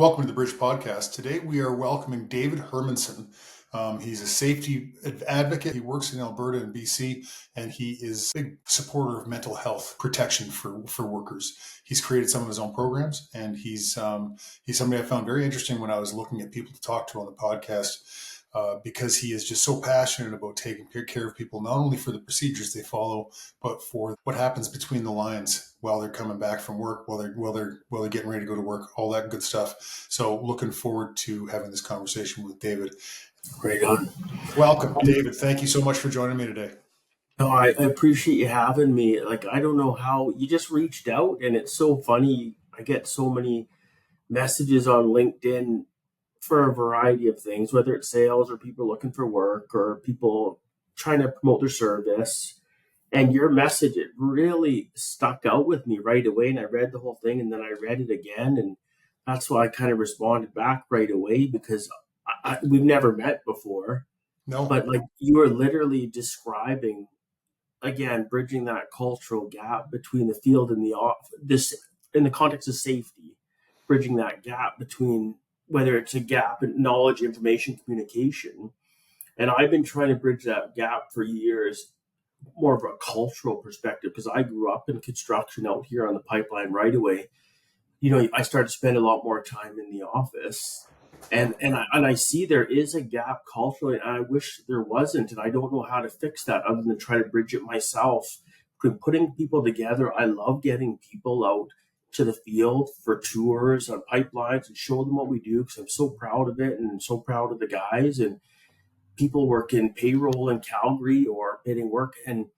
Welcome to the Bridge Podcast. Today we are welcoming David Hermanson. He's a safety advocate. He works in Alberta and BC, and he is a big supporter of mental health protection for workers. He's created some of his own programs, and he's somebody I found very interesting when I was looking at people to talk to on the podcast. Because he is just so passionate about taking care of people, not only for the procedures they follow, but for what happens between the lines while they're coming back from work, while they're getting ready to go to work, all that good stuff. So looking forward to having this conversation with David. Right on. Welcome, David. Thank you so much for joining me today. No, I appreciate you having me. Like, I don't know how you just reached out, and it's so funny. I get so many messages on LinkedIn for a variety of things, whether it's sales or people looking for work or people trying to promote their service. And your message, it really stuck out with me right away. And I read the whole thing and then I read it again. And that's why I kind of responded back right away, because we've never met before. No. But like, you were literally describing, again, bridging that cultural gap between the field and the this in the context of safety, bridging that gap between whether it's a gap in knowledge, information, communication. And I've been trying to bridge that gap for years, more of a cultural perspective, because I grew up in construction out here on the pipeline right away. You know, I started to spend a lot more time in the office. And I see there is a gap culturally, and I wish there wasn't. And I don't know how to fix that other than try to bridge it myself. Putting people together, I love getting people out to the field for tours on pipelines and show them what we do, because I'm so proud of it and so proud of the guys. And people work in payroll in Calgary or bidding work, and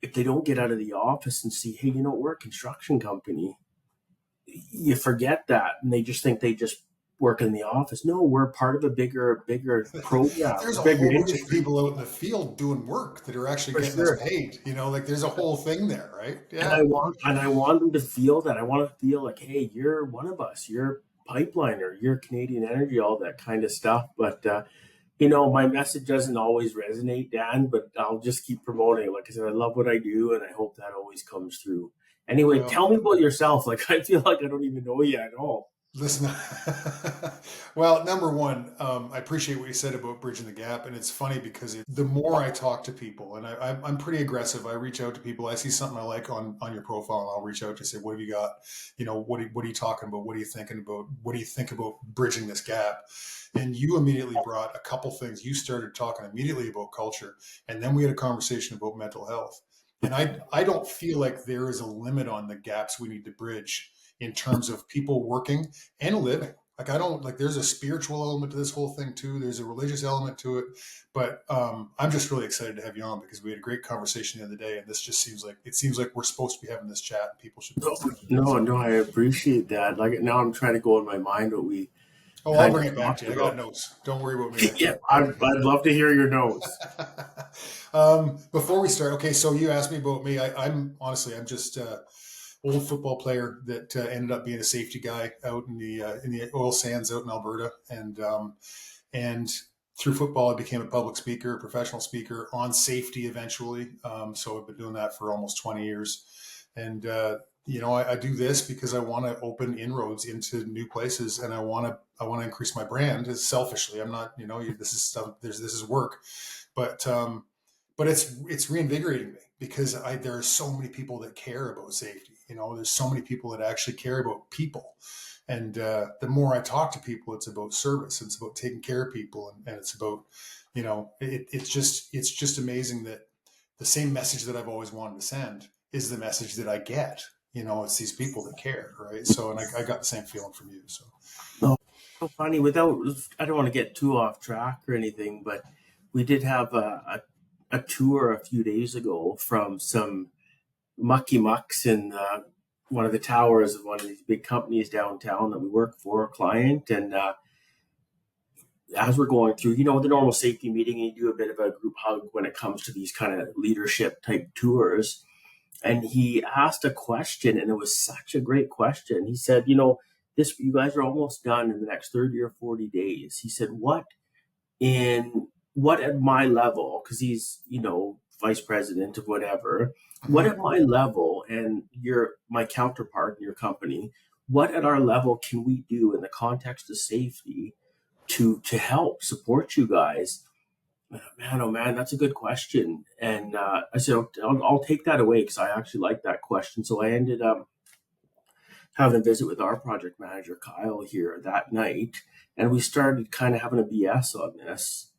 if they don't get out of the office and see, hey, we're a construction company, you forget that, and they just think they just work in the office. No, we're part of a bigger program. There's a whole bunch of people out in the field doing work that are actually getting us paid. Like there's a whole thing there, right? Yeah. And I want them to feel that. I want to feel like, hey, you're one of us. You're pipeliner. You're Canadian Energy, all that kind of stuff. But my message doesn't always resonate, Dan. But I'll just keep promoting. Like I said, I love what I do, and I hope that always comes through. Anyway, tell me about yourself. Like, I feel like I don't even know you at all. Listen, well, number one, I appreciate what you said about bridging the gap. And it's funny because the more I talk to people, and I'm pretty aggressive, I reach out to people, I see something I like on your profile, and I'll reach out to say, what have you got? What are you talking about? What are you thinking about? What do you think about bridging this gap? And you immediately brought a couple things. You started talking immediately about culture, and then we had a conversation about mental health. And I don't feel like there is a limit on the gaps we need to bridge in terms of people working and living. Like, there's a spiritual element to this whole thing too. There's a religious element to it, but I'm just really excited to have you on, because we had a great conversation the other day, and this just seems like we're supposed to be having this chat, and people should. No, I appreciate that. Like, now I'm trying to go in my mind what we. Oh, I'll bring it back to you. I got notes. Don't worry about me. Yeah, I'd love to hear your notes. Before we start, okay, so you asked me about me. I'm just old football player that ended up being a safety guy out in the oil sands out in Alberta, and through football I became a public speaker, a professional speaker on safety eventually. So I've been doing that for almost 20 years, and I do this because I want to open inroads into new places, and I want to increase my brand. Selfishly, I'm not, this is stuff. This is work, but it's reinvigorating me, because there are so many people that care about safety. There's so many people that actually care about people. And the more I talk to people, it's about service. It's about taking care of people. And it's about, it's just amazing that the same message that I've always wanted to send is the message that I get. It's these people that care, right? So, and I got the same feeling from you. So, so funny. I don't want to get too off track or anything, but we did have a tour a few days ago from some mucky mucks in one of the towers of one of these big companies downtown that we work for, a client. And as we're going through, the normal safety meeting, you do a bit of a group hug when it comes to these kind of leadership type tours. And he asked a question, and it was such a great question. He said, you guys are almost done in the next 30 or 40 days. He said, what at my level, because he's, vice president of whatever, what at my level, and you're my counterpart in your company, what at our level can we do in the context of safety to help support you guys? Man, oh man, that's a good question. And I said, I'll take that away because I actually like that question. So I ended up having a visit with our project manager, Kyle, here that night. And we started kind of having a BS on this.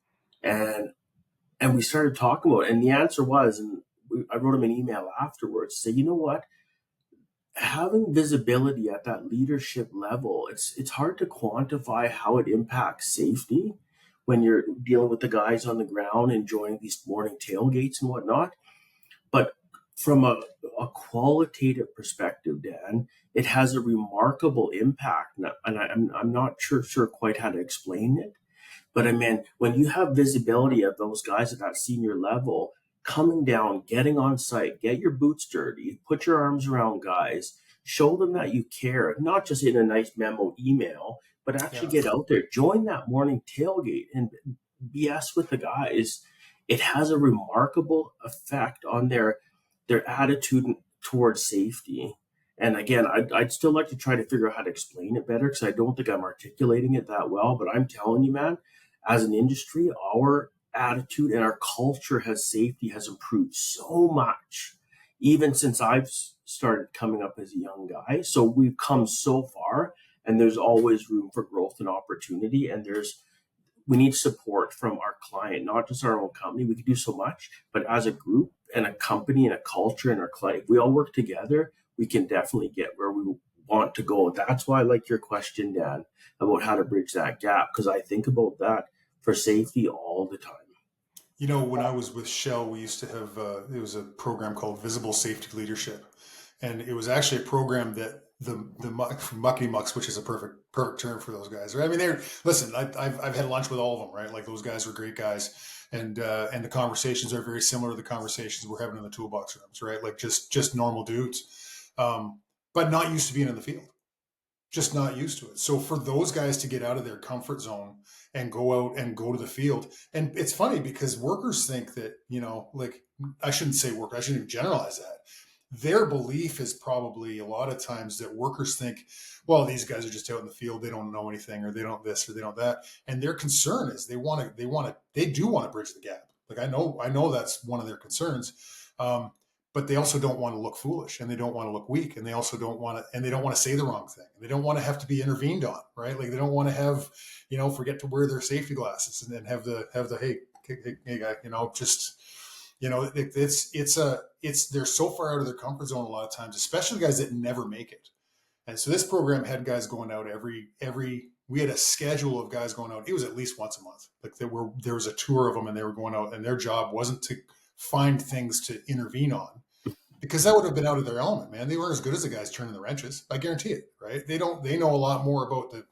And we started talking about it. And the answer was, and I wrote him an email afterwards, say, you know what? Having visibility at that leadership level, it's hard to quantify how it impacts safety when you're dealing with the guys on the ground enjoying these morning tailgates and whatnot. But from a qualitative perspective, Dan, it has a remarkable impact. And I'm not sure quite how to explain it. But I mean, when you have visibility of those guys at that senior level coming down, getting on site, get your boots dirty, put your arms around guys, show them that you care, not just in a nice memo email, but actually Yeah. get out there, join that morning tailgate and BS with the guys. It has a remarkable effect on their attitude towards safety. And again, I'd still like to try to figure out how to explain it better because I don't think I'm articulating it that well. But I'm telling you, man, as an industry, our attitude and our culture has safety has improved so much, even since I've started coming up as a young guy. So we've come so far, and there's always room for growth and opportunity. And we need support from our client, not just our own company. We can do so much, but as a group and a company and a culture and our client, if we all work together, we can definitely get where we want to go. That's why I like your question, Dan, about how to bridge that gap, because I think about that for safety all the time. You know, when I was with Shell, we used to have it was a program called Visible Safety Leadership, and it was actually a program that the muckety mucks, which is a perfect term for those guys. Right? I mean, they're listen. I've had lunch with all of them. Right? Like those guys were great guys, and the conversations are very similar to the conversations we're having in the toolbox rooms. Right? Like just normal dudes, but not used to being in the field, just not used to it. So for those guys to get out of their comfort zone and go out and go to the field, and it's funny because workers think that, like I shouldn't say work, I shouldn't even generalize that. Their belief is probably a lot of times that workers think, well, these guys are just out in the field, they don't know anything, or they don't this or they don't that. And their concern is they do want to bridge the gap. Like I know that's one of their concerns. But they also don't want to look foolish and they don't want to look weak and they also don't want to and they don't want to say the wrong thing and they don't want to have to be intervened on, right? Like they don't want to have, forget to wear their safety glasses and then have the hey guy, just they're so far out of their comfort zone a lot of times, especially guys that never make it. And so this program had guys going out every we had a schedule of guys going out. It was at least once a month. Like there was a tour of them and they were going out and their job wasn't to find things to intervene on because that would have been out of their element, man. They weren't as good as the guys turning the wrenches. I guarantee it, right? They know a lot more about the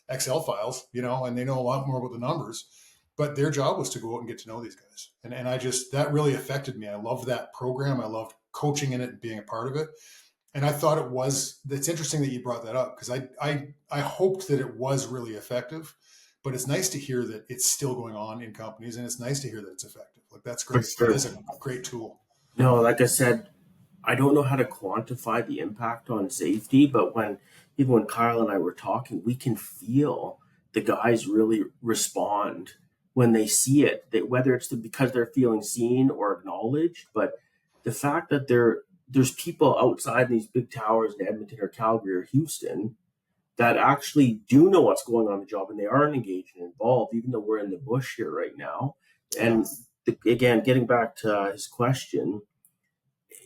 Excel files, and they know a lot more about the numbers, but their job was to go out and get to know these guys. And that really affected me. I loved that program. I loved coaching in it and being a part of it. And I thought it's interesting that you brought that up because I hoped that it was really effective, but it's nice to hear that it's still going on in companies and it's nice to hear that it's effective. Like that's For great. That sure. is a great tool. No, like I said, I don't know how to quantify the impact on safety, but even when Kyle and I were talking, we can feel the guys really respond when they see it. Whether it's because they're feeling seen or acknowledged, but the fact that there's people outside these big towers in Edmonton or Calgary or Houston that actually do know what's going on in the job and they aren't engaged and involved, even though we're in the bush here right now. Yeah. And again, getting back to his question,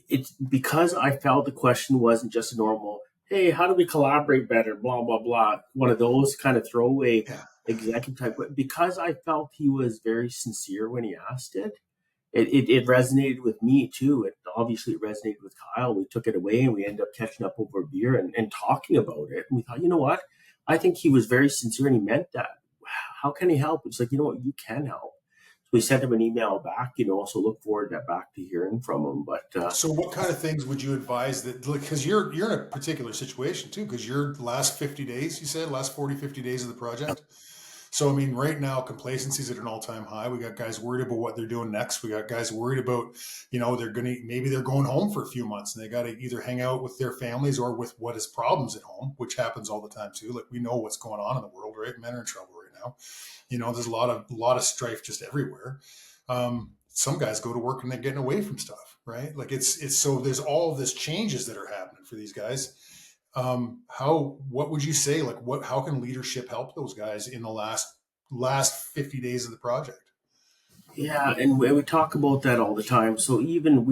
it's because I felt the question wasn't just a normal, hey, how do we collaborate better? Blah, blah, blah. One of those kind of throwaway Yeah. executive type. But because I felt he was very sincere when he asked it resonated with me too. It obviously resonated with Kyle. We took it away and we ended up catching up over a beer and talking about it. And we thought, you know what? I think he was very sincere and he meant that. How can he help? It's like, you know what? You can help. So we sent him an email back, so look forward back to hearing from him. But So what kind of things would you advise that, because you're in a particular situation too, because your last 50 days, you said last 40, 50 days of the project. So, I mean, right now, complacency's at an all-time high. We got guys worried about what they're doing next. We got guys worried about, maybe they're going home for a few months and they got to either hang out with their families or with what is problems at home, which happens all the time too. Like, we know what's going on in the world, right? Men are in trouble right now. There's a lot of strife just everywhere. Some guys go to work and they're getting away from stuff, right? Like, it's so there's all of this changes that are happening for these guys. What would you say, like, how can leadership help those guys in the last 50 days of the project? Yeah, and we talk about that all the time. So even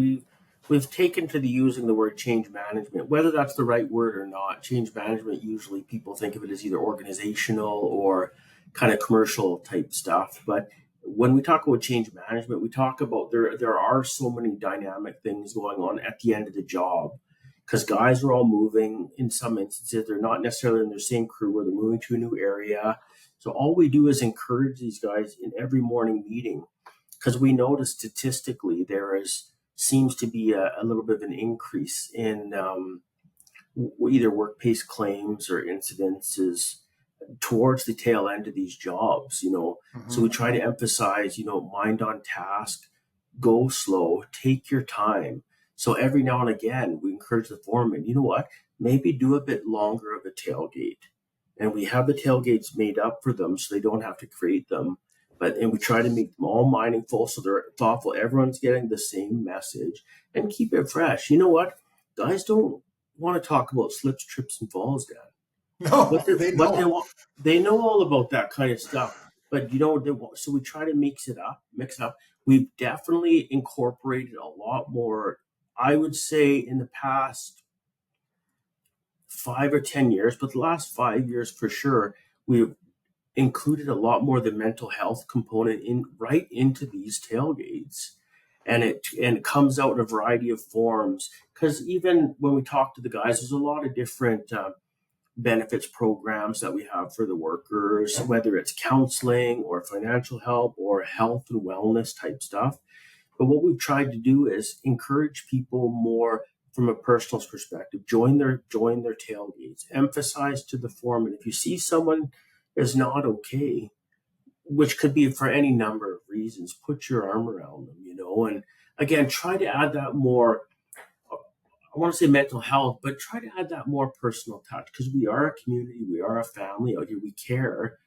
we've taken to the using the word change management, whether that's the right word or not. Change management, usually people think of it as either organizational or kind of commercial type stuff. But when we talk about change management, we talk about there are so many dynamic things going on at the end of the job, because guys are all moving. In some instances, they're not necessarily in their same crew, or they're moving to a new area. So all we do is encourage these guys in every morning meeting, because we notice statistically seems to be a little bit of an increase in either workplace claims or incidences towards the tail end of these jobs. So we Mm-hmm. try to emphasize, mind on task, go slow, take your time. So every now and again, we encourage the foreman, you know what, maybe do a bit longer of a tailgate. And we have the tailgates made up for them so they don't have to create them. And we try to make them all meaningful so they're thoughtful. Everyone's getting the same message and keep it fresh. You know what? Guys don't want to talk about slips, trips, and falls, Dan. What No, they they what they don't. want, they know all about that kind of stuff. But so we try to mix it up. We've definitely incorporated a lot more. I would say in the past 5 or 10 years, but the last 5 years for sure, we've included a lot more of the mental health component right into these tailgates, and it comes out in a variety of forms. Because even when we talk to the guys, there's a lot of different benefits programs that we have for the workers, whether it's counseling or financial help or health and wellness type stuff. But what we've tried to do is encourage people more from a personal perspective. Join their tailgates. Emphasize to the foreman, if you see someone is not okay, which could be for any number of reasons, put your arm around them, and again, try to add that more. I want to say mental health, but try to add that more personal touch, because we are a community, we are a family out here, we care.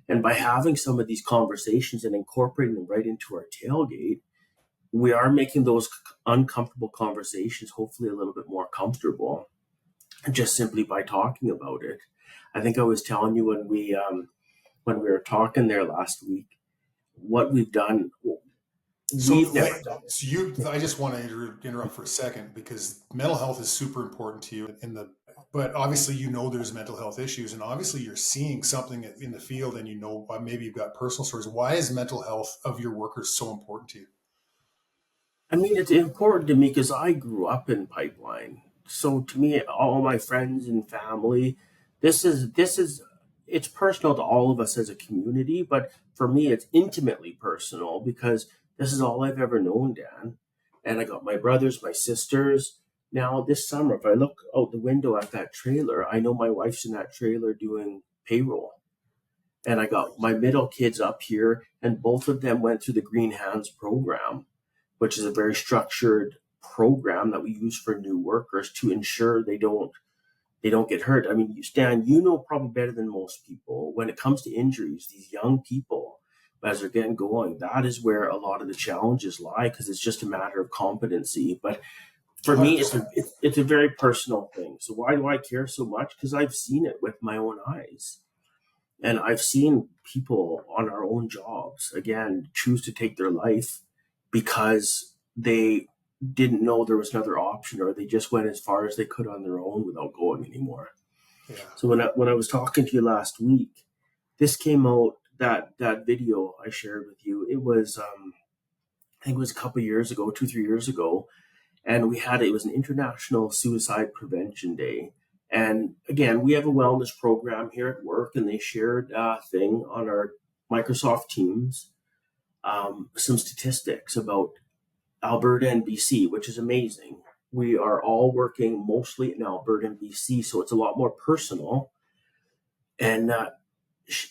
And by having some of these conversations and incorporating them right into our tailgate, we are making those uncomfortable conversations hopefully a little bit more comfortable, just simply by talking about it. I think I was telling you when we were talking there last week, what we've done. So, We've never done it. I just want to interrupt for a second, because mental health is super important to you but obviously, there's mental health issues, and obviously you're seeing something in the field, and maybe you've got personal stories. Why is mental health of your workers so important to you? I mean, it's important to me because I grew up in pipeline. So to me, all my friends and family, this is it's personal to all of us as a community, but for me, it's intimately personal because this is all I've ever known, Dan. And I got my brothers, my sisters. Now this summer, if I look out the window at that trailer, I know my wife's in that trailer doing payroll. And I got my middle kids up here, and both of them went through the Green Hands program, which is a very structured program that we use for new workers to ensure they don't get hurt. I mean, Stan, probably better than most people when it comes to injuries. These young people, as they're getting going, that is where a lot of the challenges lie, because it's just a matter of competency. But for me, it's 100%. a very personal thing. So why do I care so much? Because I've seen it with my own eyes. And I've seen people on our own jobs, again, choose to take their life because they didn't know there was another option, or they just went as far as they could on their own without going anymore. Yeah. So when I was talking to you last week, this came out, that video I shared with you. It was I think it was a couple of years ago, 2-3 years ago, and it was an International Suicide Prevention Day. And again, we have a wellness program here at work, and they shared a thing on our Microsoft Teams, some statistics about Alberta and BC, which is amazing. We are all working mostly in Alberta and BC, so it's a lot more personal. And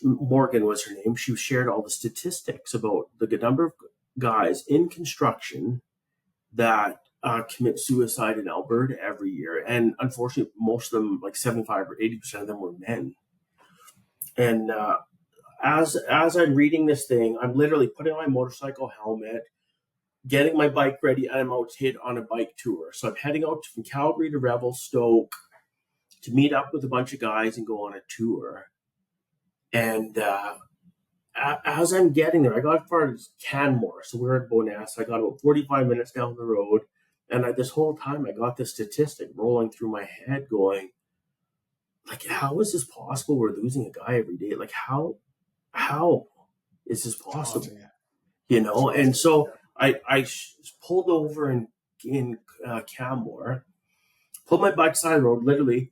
Morgan was her name. She shared all the statistics about the number of guys in construction that commit suicide in Alberta every year. And unfortunately, most of them, like 75 or 80% of them, were men. And as I'm reading this thing, I'm literally putting on my motorcycle helmet, getting my bike ready, and I'm out to hit on a bike tour. So I'm heading out from Calgary to Revelstoke to meet up with a bunch of guys and go on a tour. And as I'm getting there, I got as far as Canmore. So we're at Boness. I got about 45 minutes down the road. And this whole time, I got this statistic rolling through my head going, like, how is this possible? We're losing a guy every day. Like, how is this possible? You know? And so I pulled over in Canmore, pulled my bike side of the road, literally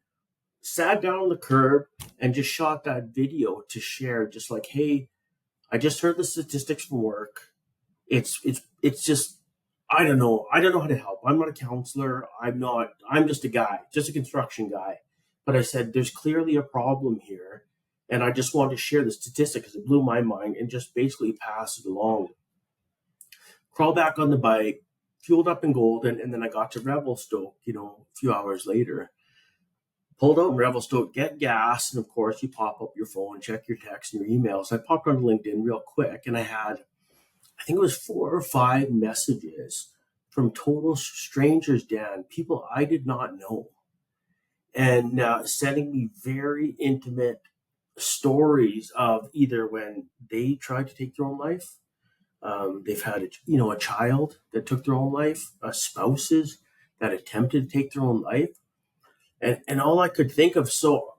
sat down on the curb and just shot that video to share, just like, hey, I just heard the statistics from work. It's just, I don't know how to help. I'm not a counselor. I'm just a guy, just a construction guy. But I said, there's clearly a problem here. And I just wanted to share the statistic because it blew my mind and just basically pass it along. Crawl back on the bike, fueled up in Golden, and then I got to Revelstoke, a few hours later. Pulled out in Revelstoke, get gas, and of course you pop up your phone, check your texts and your emails. I popped on LinkedIn real quick, and I had, I think it was 4 or 5 messages from total strangers, Dan, people I did not know, and sending me very intimate stories of either when they tried to take their own life, they've had a child that took their own life, spouses that attempted to take their own life. And all I could think of, so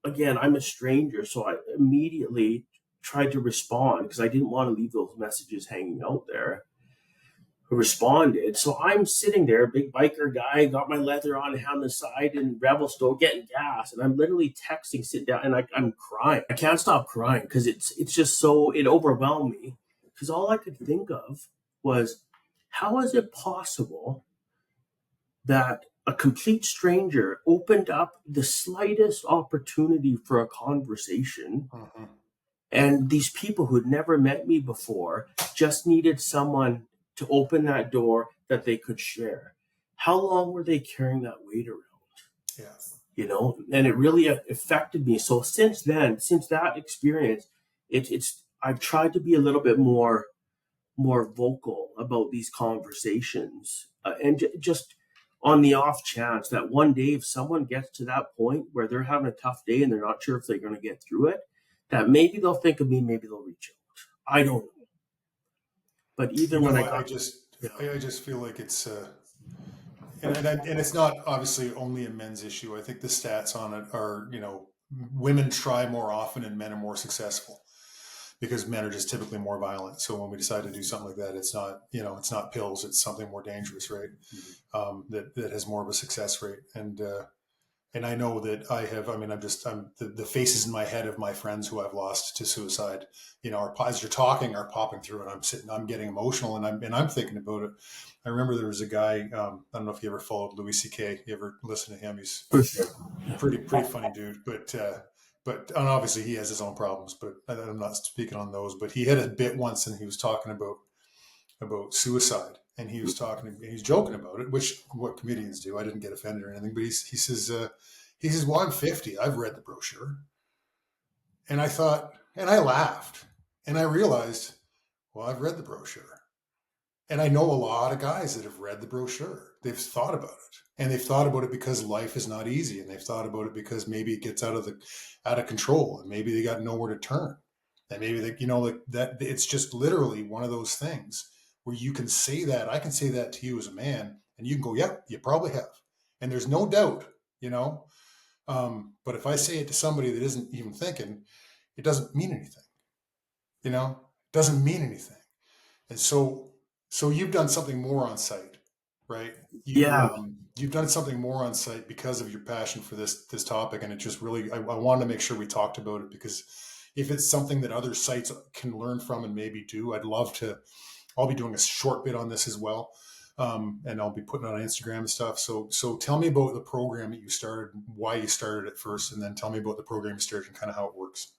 again, I'm a stranger, so I immediately tried to respond because I didn't want to leave those messages hanging out there. I responded. So I'm sitting there, big biker guy, got my leather on the side in Revelstoke, getting gas, and I'm literally texting, sit down, and I'm crying. I can't stop crying because it's just so, it overwhelmed me because all I could think of was, how is it possible that a complete stranger opened up the slightest opportunity for a conversation, and these people who had never met me before just needed someone to open that door that they could share? How long were they carrying that weight around? Yeah. And it really affected me. So since that experience, I've tried to be a little bit more vocal about these conversations, and just on the off chance that one day, if someone gets to that point where they're having a tough day and they're not sure if they're going to get through it, that maybe they'll think of me, maybe they'll reach out. I don't know. But even when I just feel like it's, and it's not obviously only a men's issue. I think the stats on it are, women try more often and men are more successful because men are just typically more violent. So when we decide to do something like that, it's not, it's not pills, it's something more dangerous, right? That has more of a success rate. And I know that I'm the faces in my head of my friends who I've lost to suicide, as you're talking are popping through, and I'm getting emotional, and I'm thinking about it. I remember there was a guy, I don't know if you ever followed Louis C.K. You ever listen to him? He's pretty funny dude, but and obviously he has his own problems, but I'm not speaking on those, but he had a bit once and he was talking about suicide, and he was joking about it, which what comedians do. I didn't get offended or anything, but he says, well, I'm 50. I've read the brochure. And I thought, and I laughed, and I realized, well, I've read the brochure. And I know a lot of guys that have read the brochure. They've thought about it, and they've thought about it because life is not easy. And they've thought about it because maybe it gets out of control, and maybe they got nowhere to turn. And maybe that it's just literally one of those things where you can say that. I can say that to you as a man, and you can go, yeah, you probably have. And there's no doubt, but if I say it to somebody that isn't even thinking, it doesn't mean anything, it doesn't mean anything. And so you've done something more on site, right? You've done something more on site because of your passion for this topic. And it just really, I wanted to make sure we talked about it, because if it's something that other sites can learn from and maybe do, I'd love to. I'll be doing a short bit on this as well. And I'll be putting it on Instagram and stuff. So tell me about the program that you started, why you started it first, and then tell me about the program you started and kind of how it works.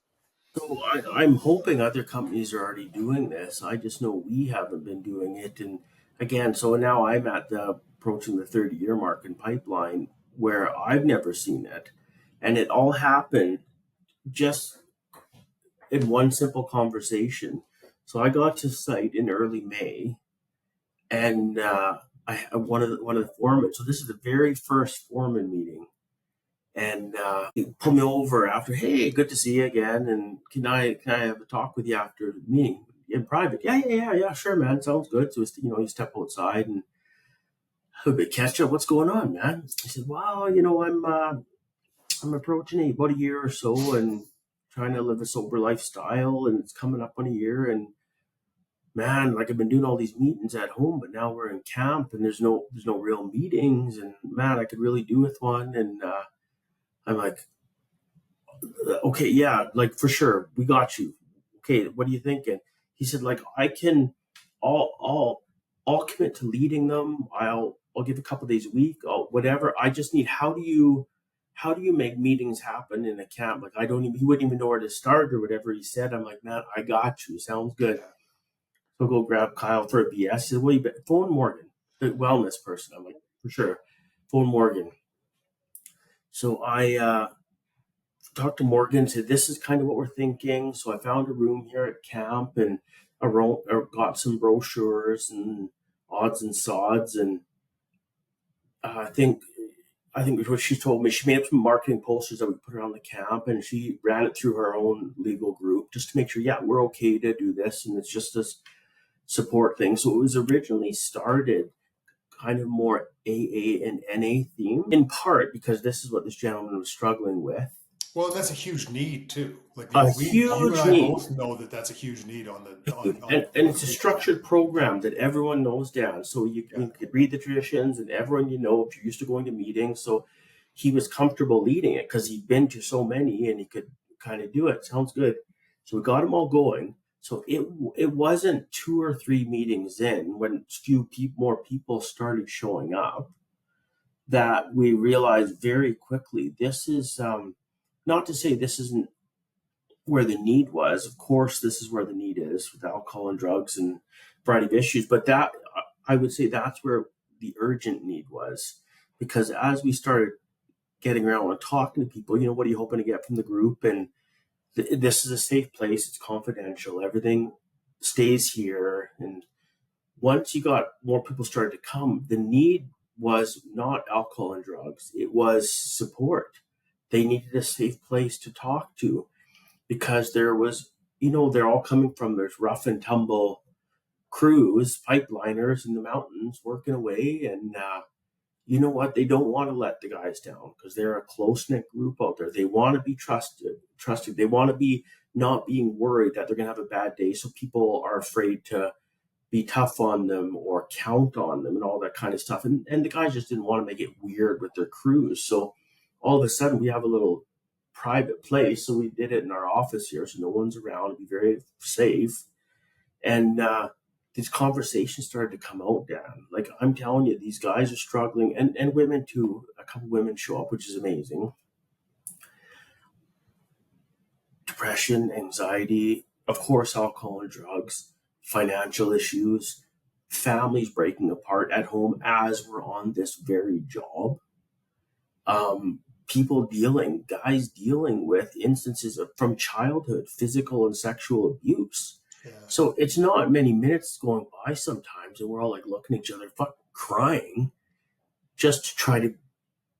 So I'm hoping other companies are already doing this. I just know we haven't been doing it. And again, so now I'm at the approaching the 30-year mark in pipeline where I've never seen it. And it all happened just in one simple conversation. So I got to site in early May, and one of the foremen. So this is the very first foreman meeting, and he pulled me over after. Hey, good to see you again. And can I have a talk with you after the meeting in private? Yeah. Sure, man. Sounds good. So you step outside and have a bit catch up. What's going on, man? He said, well, I'm approaching about a year or so and trying to live a sober lifestyle, and it's coming up on a year. And man, like I've been doing all these meetings at home, but now we're in camp and there's no real meetings. And man, I could really do with one. And I'm like, okay, yeah, like for sure, we got you. Okay, what are you thinking? He said, like I'll I'll commit to leading them. I'll give a couple days a week, whatever. I just need how do you make meetings happen in a camp? Like he wouldn't even know where to start or whatever he said. I'm like, man, I got you. Sounds good. Yeah. So I'll go grab Kyle for a BS. He said, well, phone Morgan, the wellness person. I'm like, for sure, phone Morgan. So I talked to Morgan, said, this is kind of what we're thinking. So I found a room here at camp and got some brochures and odds and sods. And I think what she told me, she made up some marketing posters that we put around the camp, and she ran it through her own legal group just to make sure, yeah, we're okay to do this. And it's just a support thing. So it was originally started kind of more AA and NA theme, in part because this is what this gentleman was struggling with. Well, and that's a huge need too. Like A you and huge I need. both know that that's a huge need on the And on it's a the structured program that everyone knows, Dan. So yeah. you could read the traditions, and everyone if you're used to going to meetings. So he was comfortable leading it because he'd been to so many and he could kind of do it. Sounds good. So we got them all going. So it wasn't 2 or 3 meetings in when more people started showing up that we realized very quickly this is not to say this isn't where the need was. Of course, this is where the need is with alcohol and drugs and a variety of issues. But that I would say that's where the urgent need was, because as we started getting around and talking to people, what are you hoping to get from the group? And this is a safe place. It's confidential. Everything stays here. And once you got more people started to come, the need was not alcohol and drugs. It was support. They needed a safe place to talk to because there was, they're all coming from there's rough and tumble crews, pipeliners in the mountains working away. And you know what? They don't want to let the guys down because they're a close knit group out there. They want to be trusted. They want to be not being worried that they're going to have a bad day. So people are afraid to be tough on them or count on them and all that kind of stuff. And the guys just didn't want to make it weird with their crews. So all of a sudden we have a little private place. So we did it in our office here. So no one's around to be very safe. And these conversations started to come out, Dan. Like I'm telling you, these guys are struggling and women too. A couple women show up, which is amazing. Depression, anxiety, of course, alcohol and drugs, financial issues, families breaking apart at home as we're on this very job. Guys dealing with instances from childhood, physical and sexual abuse. Yeah. So it's not many minutes going by sometimes, and we're all like looking at each other, fucking crying, just to try to.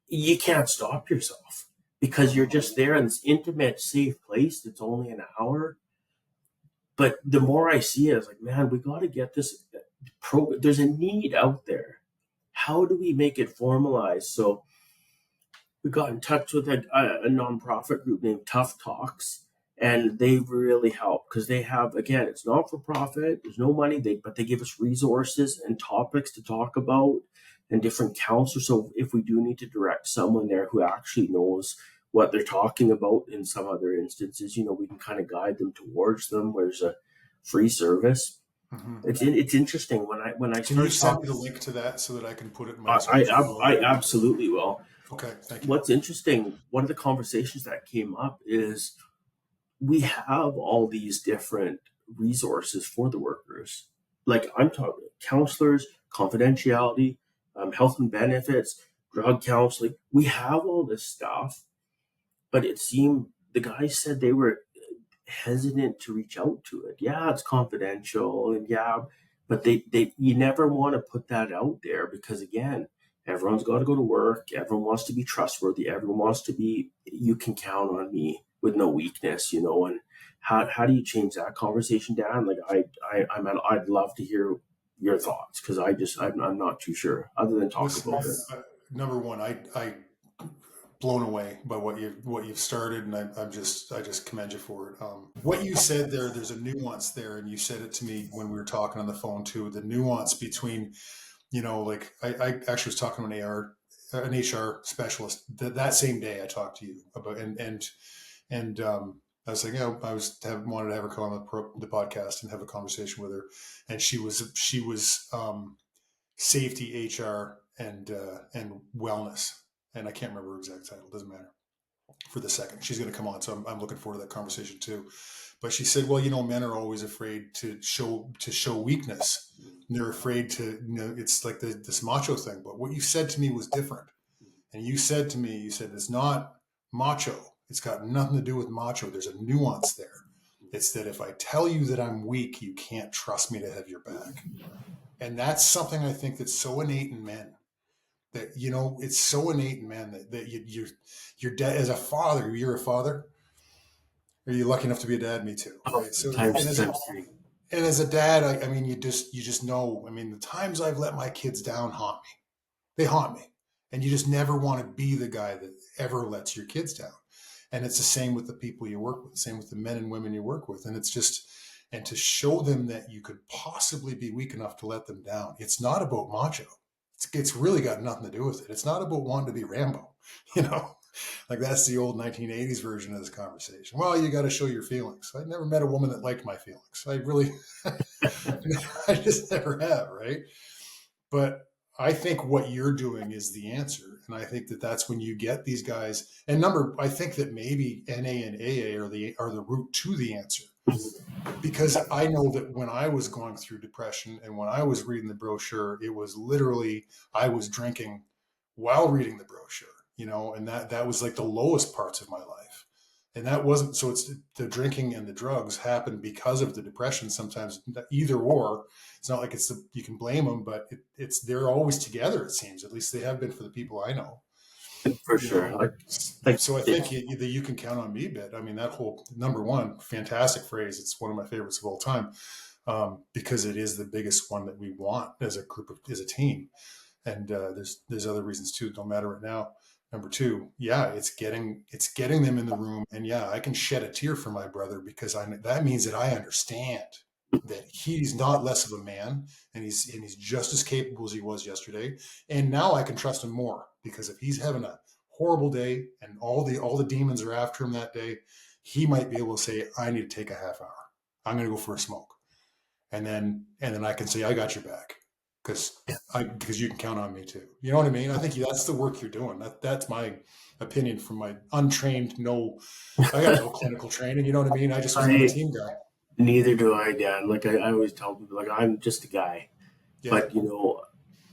You can't stop yourself because you're just there in this intimate, safe place that's only an hour. But the more I see it, it's like, man, we got to get this program. There's a need out there. How do we make it formalized? So we got in touch with a nonprofit group named Tough Talks, and they really help because they have, again, it's not for profit. There's no money, but they give us resources and topics to talk about and different counselors. So if we do need to direct someone there who actually knows what they're talking about in some other instances, we can kind of guide them towards them where there's a free service. Mm-hmm. It's interesting when I Can you started send me talking. the link to that so that I can put it in my I absolutely will. Okay, thank you. What's interesting, one of the conversations that came up is we have all these different resources for the workers. Like I'm talking counselors, confidentiality, health and benefits, drug counseling. We have all this stuff, but it seemed the guys said they were hesitant to reach out to it. Yeah, it's confidential, and yeah, but they you never want to put that out there because again, everyone's got to go to work. Everyone wants to be trustworthy. Everyone wants to be you can count on me with no weakness, And how do you change that conversation, Dan? Like I'd love to hear your thoughts because I'm not too sure other than talk Listen, about it. number one, I blown away by what you've started, and I just commend you for it. What you said there's a nuance there, and you said it to me when we were talking on the phone too. The nuance between, like I actually was talking to an HR specialist that same day I talked to you about, and I was like, wanted to have her come on the podcast and have a conversation with her, and she was safety, HR, and wellness, and I can't remember her exact title. Doesn't matter for the second. She's going to come on, so I'm looking forward to that conversation too. But she said, well, men are always afraid to show weakness. And they're afraid to, it's like this macho thing. But what you said to me was different. And you said to me, it's not macho. It's got nothing to do with macho. There's a nuance there. It's that if I tell you that I'm weak, you can't trust me to have your back. And that's something I think that's so innate in men. That it's so innate in men that your dad, as a father, you're a father. Are you lucky enough to be a dad? Me too, right? So Times three. and as a dad, I mean, you just know. I mean, the times I've let my kids down haunt me. They haunt me, and you just never want to be the guy that ever lets your kids down. And it's the same with the people you work with, same with the men and women you work with, and it's just. And to show them that you could possibly be weak enough to let them down. It's not about macho. It's really got nothing to do with it. It's not about wanting to be Rambo, like that's the old 1980s version of this conversation. Well, you got to show your feelings. I never met a woman that liked my feelings. I really, I just never have, right? But I think what you're doing is the answer. And I think that that's when you get these guys. And I think that maybe NA and AA are the route to the answer. Because I know that when I was going through depression and when I was reading the brochure, it was literally, I was drinking while reading the brochure, and that was like the lowest parts of my life. And that wasn't, so it's the drinking and the drugs happened because of the depression. Sometimes either or, it's not like you can blame them, but they're always together. It seems, at least they have been for the people I know. For sure. So I think that you can count on me bit. I mean, that whole number one, fantastic phrase. It's one of my favorites of all time, because it is the biggest one that we want as a group as a team. And there's other reasons too. Don't matter right now. Number two, yeah, it's getting them in the room. And yeah, I can shed a tear for my brother because that means that I understand that he's not less of a man, and he's just as capable as he was yesterday. And now I can trust him more because if he's having a horrible day and all the demons are after him that day, he might be able to say, I need to take a half hour. I'm going to go for a smoke. And then I can say, I got your back because you can count on me too. You know what I mean? I think that's the work you're doing. That's my opinion from my untrained, I got no clinical training. You know what I mean? I just was a team guy. Neither do I, Dan. Like I always tell people, like I'm just a guy. Yeah. But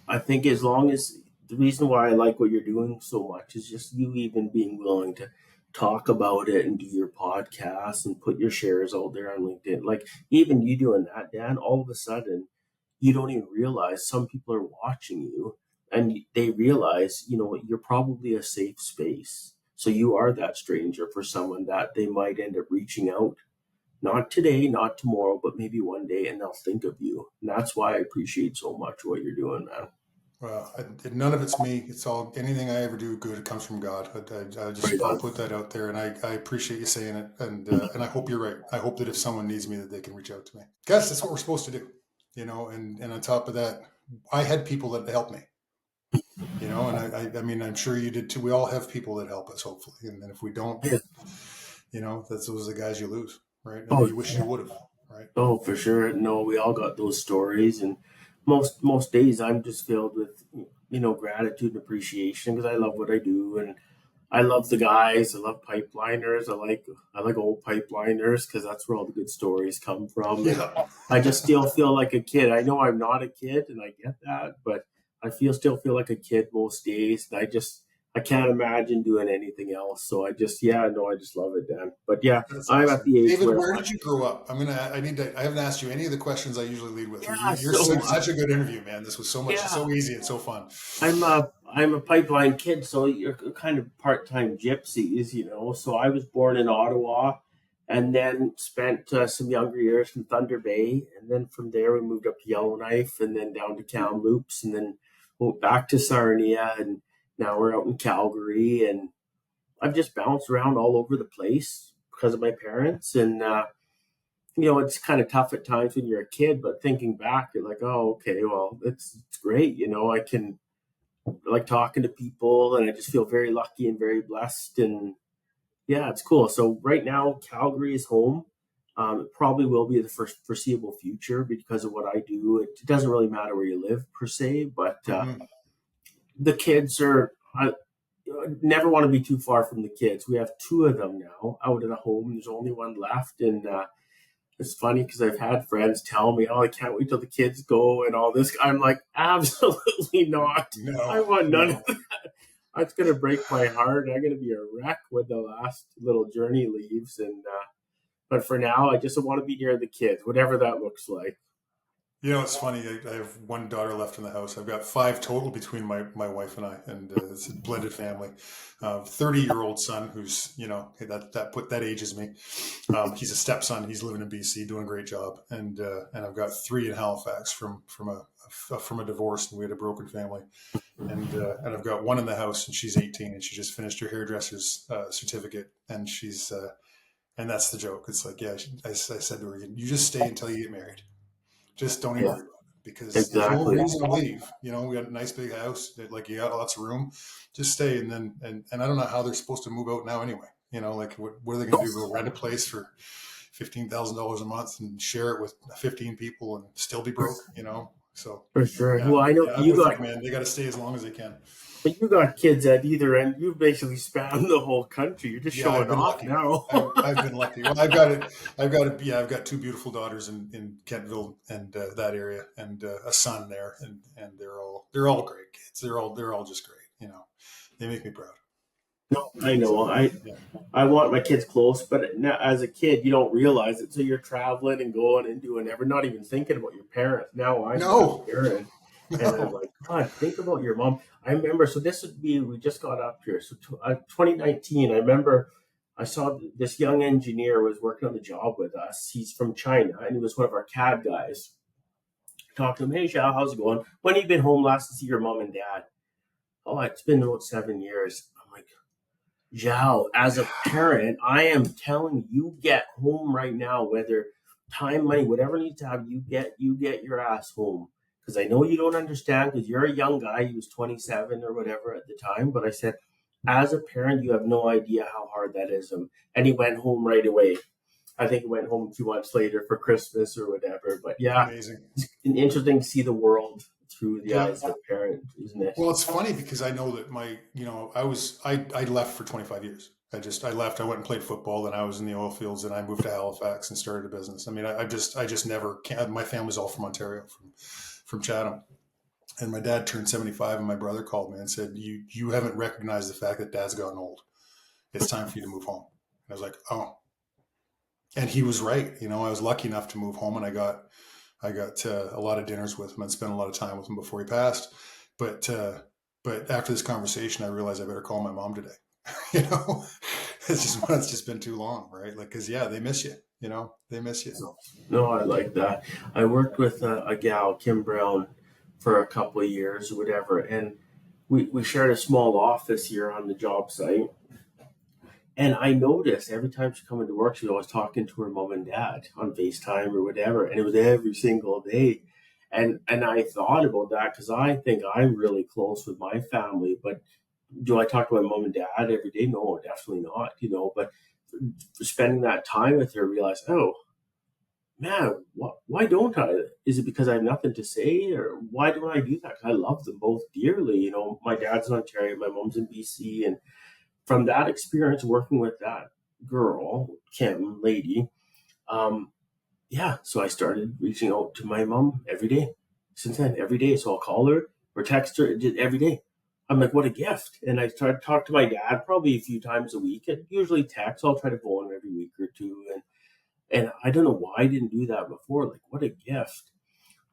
I think as long as the reason why I like what you're doing so much is just you even being willing to talk about it and do your podcast and put your shares out there on LinkedIn. Like even you doing that, Dan, all of a sudden you don't even realize some people are watching you and they realize, you're probably a safe space. So you are that stranger for someone that they might end up reaching out. Not today, not tomorrow, but maybe one day, and they'll think of you. And that's why I appreciate so much what you're doing, man. Well, none of it's me. It's all, anything I ever do good, it comes from God. I'll put that out there, and I appreciate you saying it, and I hope you're right. I hope that if someone needs me, that they can reach out to me. Guys, that's what we're supposed to do, and on top of that, I had people that helped me, and I mean, I'm sure you did too. We all have people that help us, hopefully, and then if we don't, those are the guys you lose. Right. And you wish you would have. Right. Oh, for sure. No, we all got those stories. And most days I'm just filled with, gratitude and appreciation because I love what I do. And I love the guys. I love pipeliners. I like old pipeliners because that's where all the good stories come from. And Yeah, I just still feel like a kid. I know I'm not a kid, and I get that, but still feel like a kid most days. And I can't imagine doing anything else. So yeah, no, I just love it, Dan. But yeah, that's I'm at awesome. the age David, where where did you grow up? I haven't asked you any of the questions I usually lead with. yeah, You're such a good interview, man. This was yeah, so easy and so fun. I'm a pipeline kid, so you're kind of part-time gypsies, So I was born in Ottawa, and then spent some younger years in Thunder Bay, and then from there we moved up to Yellowknife, and then down to Kamloops, and then back to Sarnia, and now we're out in Calgary, and I've just bounced around all over the place because of my parents, and it's kind of tough at times when you're a kid, but thinking back, you're like, oh, okay, well, it's great, I like talking to people, and I just feel very lucky and very blessed. And yeah, it's cool. So right now, Calgary is home. It probably will be the first foreseeable future because of what I do. It doesn't really matter where you live per se, but Hmm. the kids are. I never want to be too far from the kids. We have two of them now out of the home. There's only one left, and it's funny because I've had friends tell me, "Oh, I can't wait till the kids go and all this." I'm like, absolutely not. I No, want none no. of that's gonna break my heart. I'm gonna be a wreck when the last little journey leaves. And but for now, I just want to be near the kids, whatever that looks like. It's funny. I have one daughter left in the house. I've got five total between my wife and I, and it's a blended family. 30-year-old son who's that ages me. He's a stepson. He's living in BC, doing a great job, and I've got three in Halifax from a divorce, and we had a broken family, and I've got one in the house, and she's 18, and she just finished her hairdresser's certificate, and and that's the joke. It's like, yeah, I said to her, you just stay until you get married. Just don't even Yeah, worry about it. Because there's no exactly. reason to leave. We got a nice big house that, like, you got lots of room. Just stay, and I don't know how they're supposed to move out now anyway. Like what are they going to do? Go rent a place for $15,000 a month and share it with 15 people and still be broke? So For sure. yeah, Well, I know yeah, I'm with you, man. They got to stay as long as they can. you got kids at either end. You basically spanned the whole country. You're just Yeah, I've showing been off lucky. now. I've been lucky. Well, I've got two beautiful daughters in Kentville and that area, and a son there, and they're all great kids. They're all just great. They make me proud. No, I know. So yeah. I want my kids close, but as a kid, you don't realize it. So you're traveling and going and doing ever, not even thinking about your parents. Now I'm a No, parent, and I'm no. like, God, think about your mom. I remember. So this would be. We just got up here. So 2019. I remember. I saw this young engineer was working on the job with us. He's from China, and he was one of our CAD guys. Talked to him. Hey, Xiao, how's it going? When have you been home last to see your mom and dad? Oh, it's been about 7 years. I'm like, Zhao, as a parent, I am telling you, get home right now, whether time, money, whatever needs to have, you get your ass home. Because I know you don't understand because you're a young guy. He was 27 or whatever at the time. But I said, as a parent, you have no idea how hard that is. And he went home right away. I think he went home 2 months later for Christmas or whatever. But yeah, Amazing. it's interesting to see the world through the Yeah. eyes of a parent, isn't it? Well, it's funny because I know that I left for 25 years. I left. I went and played football, and I was in the oil fields, and I moved to Halifax and started a business. I mean, I just never. My family's all from Ontario, from Chatham. And my dad turned 75, and my brother called me and said, "You haven't recognized the fact that Dad's gotten old. It's time for you to move home." And I was like, "Oh," and he was right. I was lucky enough to move home, and I got a lot of dinners with him and spent a lot of time with him before he passed. But but after this conversation, I realized I better call my mom today. you know, it's just been too long, right? Like, because yeah, they miss you. They miss you. So, no, I like that. I worked with a gal, Kim Brown, for a couple of years or whatever, and we shared a small office here on the job site. And I noticed every time she come into work, she was always talking to her mom and dad on FaceTime or whatever, and it was every single day. And I thought about that because I think I'm really close with my family, but do I talk to my mom and dad every day? No, definitely not. But spending that time with her, I realized, oh man, why don't I? Is it because I have nothing to say, or why don't I do that? 'Cause I love them both dearly. My dad's in Ontario, my mom's in BC, and from that experience working with that girl, Kim, lady, yeah, so I started reaching out to my mom every day. Since then, every day. So I'll call her or text her every day. I'm like, what a gift. And I started to talk to my dad probably a few times a week, and usually text. I'll try to phone him every week or two. And I don't know why I didn't do that before. Like, what a gift.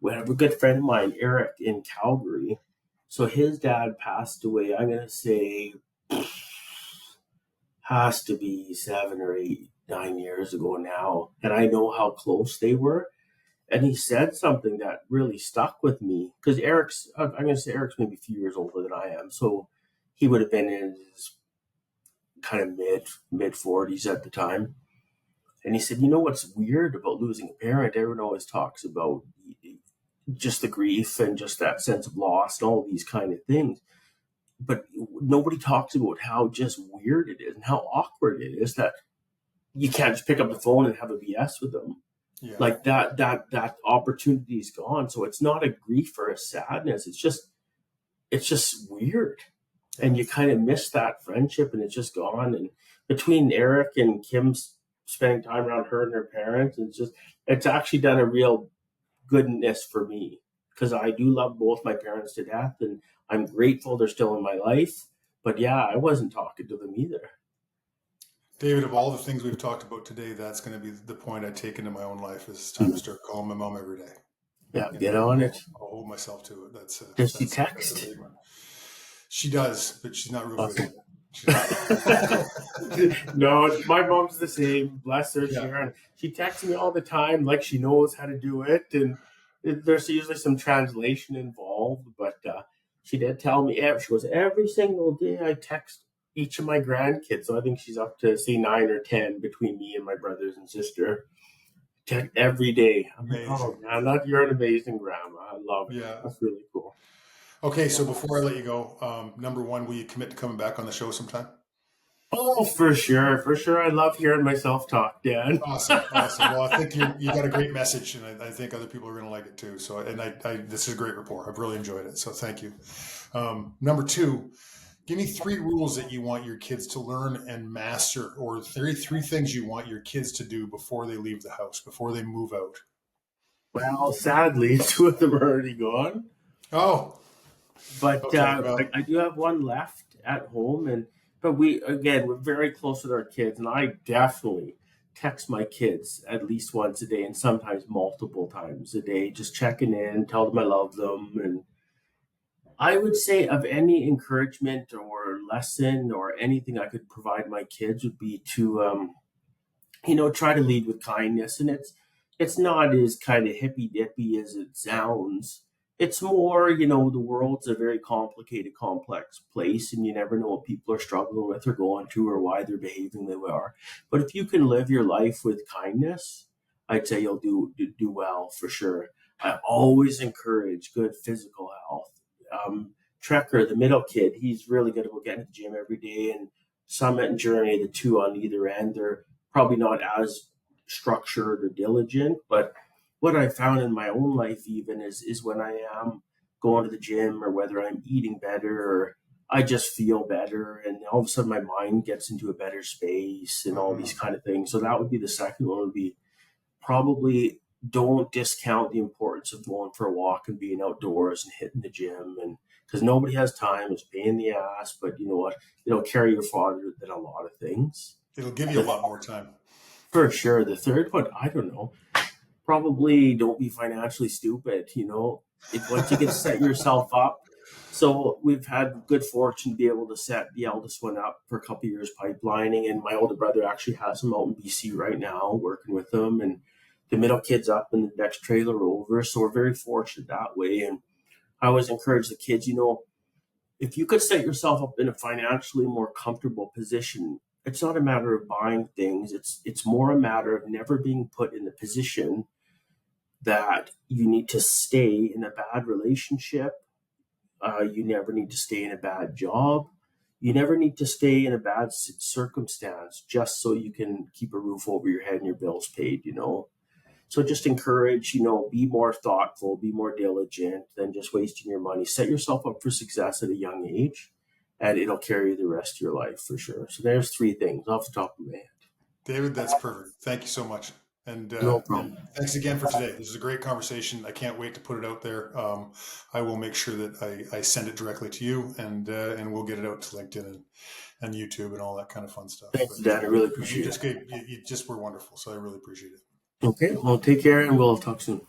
We have a good friend of mine, Eric, in Calgary. So his dad passed away, I'm going to say, has to be 7 or 8, 9 years ago now. And I know how close they were. And he said something that really stuck with me because I'm going to say Eric's maybe a few years older than I am. So he would have been in his kind of mid 40s at the time. And he said, you know what's weird about losing a parent? Everyone always talks about just the grief and just that sense of loss and all these kind of things. But nobody talks about how just weird it is and how awkward it is that you can't just pick up the phone and have a BS with them. Yeah. Like that opportunity is gone. So it's not a grief or a sadness. It's just weird. And you kind of miss that friendship and it's just gone. And between Eric and Kim's spending time around her and her parents, it's actually done a real goodness for me because I do love both my parents to death and I'm grateful they're still in my life. But yeah, I wasn't talking to them either. David, of all the things we've talked about today, that's going to be the point I take into my own life. Is time to start calling my mom every day. Yeah, get on it. I'll hold myself to it. Does she text? She does, but she's not real Awesome. good. No, my mom's the same. Bless her, Yeah. Sharon. She texts me all the time, like she knows how to do it, and there's usually some translation involved. But she did tell me, she goes, every single day I text each of my grandkids. So I think she's up to say 9 or 10 between me and my brothers and sister. Text every day. I'm like, oh man, you're an amazing grandma. I love it. Yeah. That's really cool. Okay, so before I let you go, number one, will you commit to coming back on the show sometime? Oh, for sure. For sure. I love hearing myself talk, Dan. Awesome. Well, I think you got a great message, and I think other people are going to like it too. So, and this is a great report. I've really enjoyed it. So thank you. Number two, give me 3 rules that you want your kids to learn and master, or three things you want your kids to do before they leave the house, before they move out. Well, sadly, 2 of them are already gone. Oh. But Okay, I do have one left at home, but we're very close with our kids, and I definitely text my kids at least once a day, and sometimes multiple times a day, just checking in, tell them I love them, and I would say of any encouragement or lesson or anything I could provide my kids would be to try to lead with kindness, and it's not as kind of hippy dippy as it sounds. It's more, the world's a very complicated, complex place, and you never know what people are struggling with or going through or why they're behaving the way they are. But if you can live your life with kindness, I'd say you'll do well for sure. I always encourage good physical health. Trekker, the middle kid, he's really good about getting to the gym every day, and Summit and Journey, the 2 on either end, they're probably not as structured or diligent, but what I found in my own life even is when I am going to the gym or whether I'm eating better or I just feel better and all of a sudden my mind gets into a better space and all these kind of things. So that would be the second one, would be probably don't discount the importance of going for a walk and being outdoors and hitting the gym, and because nobody has time, it's a pain in the ass, but you know what? It'll carry you farther than a lot of things. It'll give you a lot more time. For sure. The third one, I don't know. Probably don't be financially stupid. Once you can set yourself up. So we've had good fortune to be able to set the eldest one up for a couple of years pipelining, and my older brother actually has him out in BC right now working with them, and the middle kid's up in the next trailer over. So we're very fortunate that way. And I always encourage the kids, if you could set yourself up in a financially more comfortable position, it's not a matter of buying things. It's more a matter of never being put in the position that you need to stay in a bad relationship. You never need to stay in a bad job. You never need to stay in a bad circumstance just so you can keep a roof over your head and your bills paid, So just encourage, be more thoughtful, be more diligent than just wasting your money. Set yourself up for success at a young age and it'll carry you the rest of your life for sure. So there's 3 things off the top of my head. David, that's perfect. Thank you so much. No And problem. thanks again for today. This is a great conversation. I can't wait to put it out there. I will make sure that I send it directly to you, and we'll get it out to LinkedIn and YouTube and all that kind of fun stuff. Thanks, But Dan. I really you appreciate just it. you just were wonderful. So I really appreciate it. Okay, well, take care and we'll talk soon.